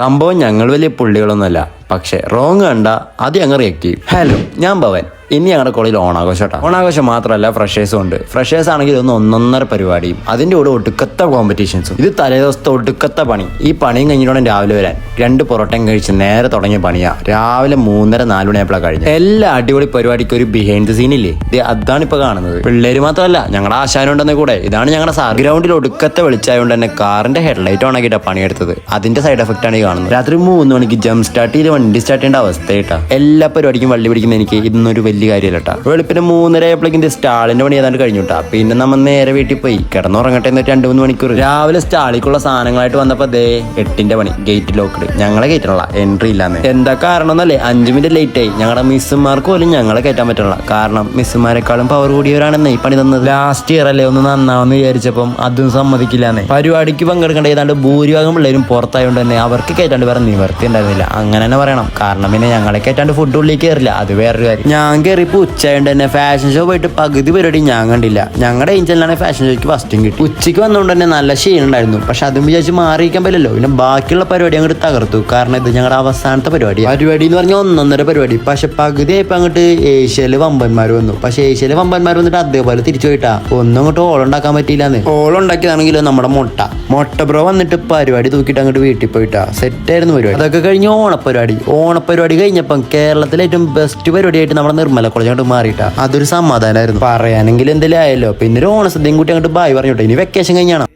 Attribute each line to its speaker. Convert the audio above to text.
Speaker 1: സംഭവം ഞങ്ങൾ വലിയ പുള്ളികളൊന്നുമല്ല, പക്ഷെ റോങ് കണ്ട അത് ഞങ്ങൾ റിയാക്ട് ചെയ്യും. ഹലോ, ഞാൻ ഭവൻ. ഇനി ഞങ്ങളുടെ കോളേജിൽ ഓണാഘോഷട്ടാ. ഓണാഘോഷം മാത്രമല്ല, ഫ്രഷേഴ്സും ഉണ്ട്. ഫ്രഷേഴ്സ് ആണെങ്കിൽ ഒന്നൊന്നര പരിപാടിയും അതിന്റെ കൂടെ ഒടുക്കത്തെ കോമ്പറ്റീഷൻസും. ഇത് തലേദിവസത്തെ ഒടുക്കത്തെ പണി. ഈ പണിയും കഴിഞ്ഞിട്ടോടെ രാവിലെ വരാൻ 2 പൊറോട്ടയും കഴിച്ച് നേരെ തുടങ്ങിയ പണിയാ. രാവിലെ 3:30-4 മണിയായപ്പോഴാണ് കഴിഞ്ഞത്. എല്ലാ അടിപൊളി പരിപാടിക്ക് ഒരു ബിഹൈൻഡ് ദ സീൻ ഇല്ലേ, ഇത് അതാണ് ഇപ്പൊ കാണുന്നത്. പിള്ളേര് മാത്രമല്ല, ഞങ്ങളുടെ ആശാനുണ്ടെന്ന കൂടെ. ഇതാണ് ഞങ്ങളുടെ സാർ. ഗ്രൗണ്ടിൽ ഒടുക്കത്തെ വെളിച്ചായതുകൊണ്ട് തന്നെ കാറിന്റെ ഹെഡ്ലൈറ്റ് ഓണാക്കിയിട്ടാ പണിയെടുത്തത്. അതിന്റെ സൈഡ് എഫക്റ്റ് ആണ് ഈ കാണുന്നത്. രാത്രി 3 മണിക്ക് ജംപ് സ്റ്റാർട്ട് ചെയ്ത് വണ്ടി സ്റ്റാർട്ട് ചെയ്യേണ്ട അവസ്ഥയായിട്ടാ. എല്ലാ പരിപാടിക്കും വള്ളി പിടിക്കുന്ന എനിക്ക് ഇതൊന്നൊരു വലിയ കാര്യമല്ലട്ടാ. വെളുപ്പിന് 3:30 ആയപ്പോഴേക്കും സ്റ്റാളിന്റെ പണി ഏതാണ്ട് കഴിഞ്ഞുട്ടാ. പിന്നെ നമ്മൾ നേരെ വീട്ടിൽ പോയി കിടന്നുറങ്ങട്ടെ എന്നിട്ട് 2-3 മണിക്കൂർ. രാവിലെ സ്റ്റാളിക്കുള്ള സാധനങ്ങളായിട്ട് വന്നപ്പോ 8ന്റെ പണി. Gate locked. ഞങ്ങളെ ഗേറ്റിലുള്ള എൻട്രി ഇല്ലാന്ന്. എന്താ കാരണം എന്നല്ലേ, 5 മിനിറ്റ് ലേറ്റ് ആയി. ഞങ്ങളുടെ മിസ്സുമാർക്ക് പോലും ഞങ്ങളെ കയറ്റാൻ പറ്റില്ല. കാരണം മിസ്സുമാരെക്കാളും പവർ കൂടിയവരാണെന്ന് ഈ പണി തന്നത്. ലാസ്റ്റ് ഇയർ അല്ലേ ഒന്ന് നന്നാവെന്ന് വിചാരിച്ചപ്പം അതും സമ്മതിക്കില്ലാന്നേ. പരിപാടിക്ക് പങ്കെടുക്കേണ്ട ഏതാണ്ട് ഭൂരിഭാഗം പിള്ളേരും പുറത്തായതുകൊണ്ട് തന്നെ അവർക്ക് കയറ്റാണ്ട് വേറെ നിവർത്തി ഉണ്ടായിരുന്നില്ല. അങ്ങനെ തന്നെ പറയണം. കാരണം പിന്നെ ഞങ്ങളെ കയറ്റാണ്ട് ഫുഡ് ഉള്ളിൽ കയറില്ല, അത് വേറൊരു കാര്യം. ഞാൻ കയറിപ്പോ ഉച്ചയായോണ്ട് തന്നെ ഫാഷൻ ഷോ പോയിട്ട് പകുതി പരിപാടി ഞാൻ കണ്ടില്ല. ഞങ്ങളുടെ ഏഞ്ചലിനാണ് ഫാഷൻ ഷോയ്ക്ക് ഫസ്റ്റും കിട്ടി. ഉച്ചയ്ക്ക് വന്നുകൊണ്ട് തന്നെ നല്ല ക്ഷീണം ഉണ്ടായിരുന്നു. പക്ഷെ അതും വിചാരിച്ച് മാറിയിരിക്കാൻ പറ്റില്ലല്ലോ. പിന്നെ ബാക്കിയുള്ള പരിപാടി അങ്ങോട്ട് തകർത്തു. കാരണം ഇത് ഞങ്ങളുടെ അവസാനത്തെ പരിപാടി എന്ന് പറഞ്ഞാൽ 1.5 പരിപാടി. പക്ഷെ പകുതി ആയപ്പോ അങ്ങോട്ട് ഏഷ്യയിലെ വമ്പന്മാർ വന്നു. പക്ഷെ ഏഷ്യയിലെ വമ്പന്മാർ വന്നിട്ട് അതേപോലെ തിരിച്ചു പോയിട്ടാ. ഒന്നും അങ്ങോട്ട് ഓളുണ്ടാക്കാൻ പറ്റിയില്ലാന്ന്. ഓളുണ്ടാക്കിയതാണെങ്കിലും നമ്മുടെ മൊട്ട ബ്രോ വന്നിട്ട് പരിപാടി തൂക്കിയിട്ട് അങ്ങോട്ട് വീട്ടിൽ പോയിട്ടാ. സെറ്റായിരുന്നു പരിപാടി. അതൊക്കെ കഴിഞ്ഞ് ഓണപ്പരിപാടി കഴിഞ്ഞപ്പം കേരളത്തിലെ ഏറ്റവും ബെസ്റ്റ് പരിപാടിയായിട്ട് നമ്മുടെ നിർമ്മല കോളേജ് അങ്ങോട്ട് മാറിയിട്ടാ. അതൊരു സമാധാനമായിരുന്നു. പറയാനെങ്കിലും എന്തെങ്കിലും ആയല്ലോ. പിന്നെ ഒരു ഓണസദ്യയും കൂട്ടി അങ്ങോട്ട് ബായ് പറഞ്ഞോട്ടെ. ഇനി വെക്കേഷൻ കഴിഞ്ഞാണ്.